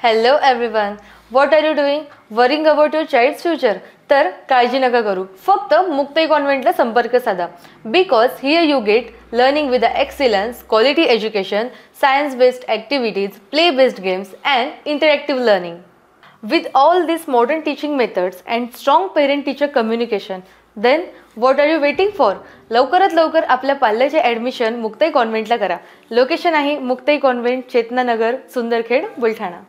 Hello everyone. What are you doing? Worrying about your child's future? तर काळजी नका करू. फक्त मुक्ताई कॉन्व्हेंटला संपर्क साधा. Because here you get learning with the excellence, quality education, science-based activities, play-based games and interactive learning. With all these modern teaching methods and strong parent-teacher communication, then what are you waiting for? लवकरात लवकर आपल्या पाल्याचे admission Muktai कॉन्व्हेंटला करा. Location आहे Muktai convent, Chetananagar, Sundarkhed, Buldhana.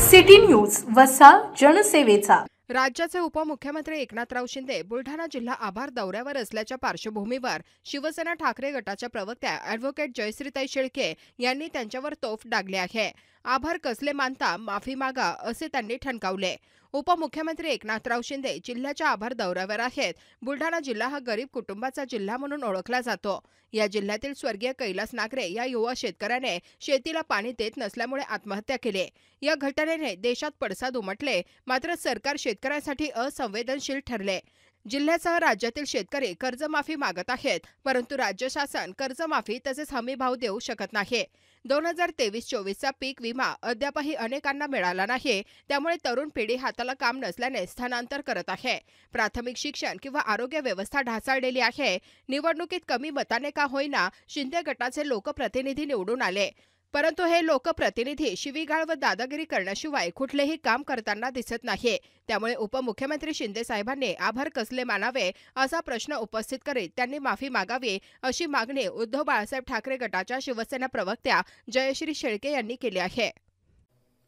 City news वसा जनसेवेचा. राज्याचे उपमुख्यमंत्री एकनाथराव शिंदे बुलढाणा जिल्हा आभार दौऱ्यावर असल्याच्या पार्श्वभूमीवर शिवसेना ठाकरे गटाच्या प्रवक्त्या ॲडव्होकेट जयश्रीताई शेळके यांनी त्यांच्यावर तोफ डागली आहे. आभार कसले मानता, माफी मागा, असे त्यांनी ठणकावले. उपमुख्यमंत्री एकनाथराव शिंदे जिल्ह्याच्या आभार दौऱ्यावर आहेत. बुलढाणा जिल्हा हा गरीब कुटुंबाचा जिल्हा म्हणून ओळखला जातो. या जिल्ह्यातील स्वर्गीय कैलास नागरे या युवा शेतकऱ्याने शेतीला पाणी देत नसल्यामुळे आत्महत्या केली. या घटनेने देशात पडसाद उमटले. मात्र सरकार शेतकऱ्यांसाठी असंवेदनशील ठरले. जिल्ह्यासह राज्यातील शेतकरी कर्जमाफी मागत आहेत, परंतु राज्य शासन कर्जमाफी तसेच हमीभाव देऊ शकत नाही. 2023-24चा पीक विमा अद्यापही अनेकांना मिळाला नाही. त्यामुळे तरुण पिढी हाताला काम नसल्याने स्थलांतर करत आहे. प्राथमिक शिक्षण किंवा आरोग्य व्यवस्था ढासळलेली आहे. निवडणुकीत कमी मताने का होईना शिंदे गटाचे लोकप्रतिनिधी निवडून आले, परंतु हे लोकप्रतिनिधी शिवीगाळ व दादागिरी करण्याशिवाय कुठलेही काम करताना दिसत नाही. त्यामुळे उपमुख्यमंत्री शिंदे साहेबांनी आभार कसले मानावे असा प्रश्न उपस्थित करीत त्यांनी माफी मागावी अशी मागणी उद्धव बाळासाहेब ठाकरे गटाच्या शिवसेना प्रवक्त्या जयश्री शेळके यांनी केली आहे.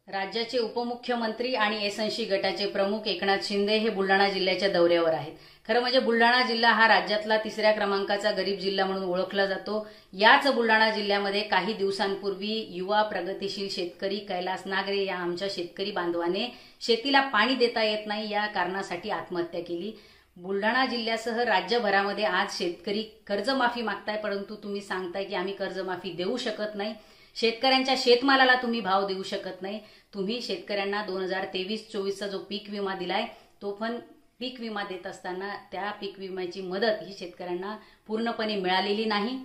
राज्याचे उपमुख्यमंत्री आणि एसएनसी गटाचे प्रमुख एकनाथ शिंदे हे बुलढाणा जिल्ह्याच्या दौऱ्यावर आहेत. खरं म्हणजे बुलढाणा जिल्हा हा राज्यातला 3ऱ्या क्रमांकाचा गरीब जिल्हा म्हणून ओळखला जातो. याच बुलढाणा जिल्ह्यामध्ये काही दिवसांपूर्वी युवा प्रगतिशील शेतकरी कैलास नागरे या आमच्या शेतकरी बांधवाने शेतीला पाणी देता येत नाही या कारणासाठी आत्महत्या केली. बुलढाणा जिल्ह्यासह राज्यभरामध्ये आज शेतकरी कर्जमाफी मागताय, परंतु तुम्ही सांगताय की आम्ही कर्जमाफी देऊ शकत नाही. शेतकऱ्यांच्या शेतमालाला तुम्ही भाव देऊ शकत नाही. तुम्ही शेतकऱ्यांना 2023-24चा जो पीक विमा दिलाय तो पण पीक विमा देत असताना त्या पीक विम्याची मदत ही शेतकऱ्यांना पूर्णपणे मिळालेली नाही.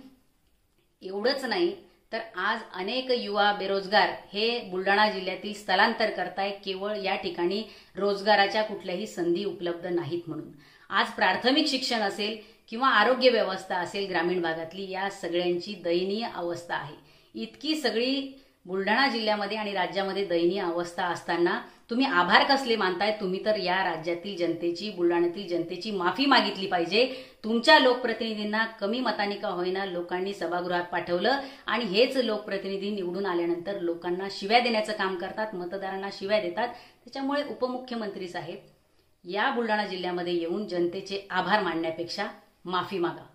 एवढंच नाही तर आज अनेक युवा बेरोजगार हे बुलढाणा जिल्ह्यातील स्थलांतर करताय केवळ या ठिकाणी रोजगाराच्या कुठल्याही संधी उपलब्ध नाहीत म्हणून. आज प्राथमिक शिक्षण असेल किंवा आरोग्य व्यवस्था असेल ग्रामीण भागातली, या सगळ्यांची दयनीय अवस्था आहे. इतकी सगळी बुलढाणा जिल्ह्यामध्ये आणि राज्यामध्ये दयनीय अवस्था असताना तुम्ही आभार कसले मानताय? तुम्ही तर या राज्यातील जनतेची, बुलढाण्यातील जनतेची माफी मागितली पाहिजे. तुमच्या लोकप्रतिनिधींना कमी मतांनी का होईना लोकांनी सभागृहात पाठवलं आणि हेच लोकप्रतिनिधी निवडून आल्यानंतर लोकांना शिव्या देण्याचं काम करतात, मतदारांना शिव्या देतात. त्याच्यामुळे उपमुख्यमंत्री साहेब या बुलढाणा जिल्ह्यामध्ये येऊन जनतेचे आभार मानण्यापेक्षा माफी मागा.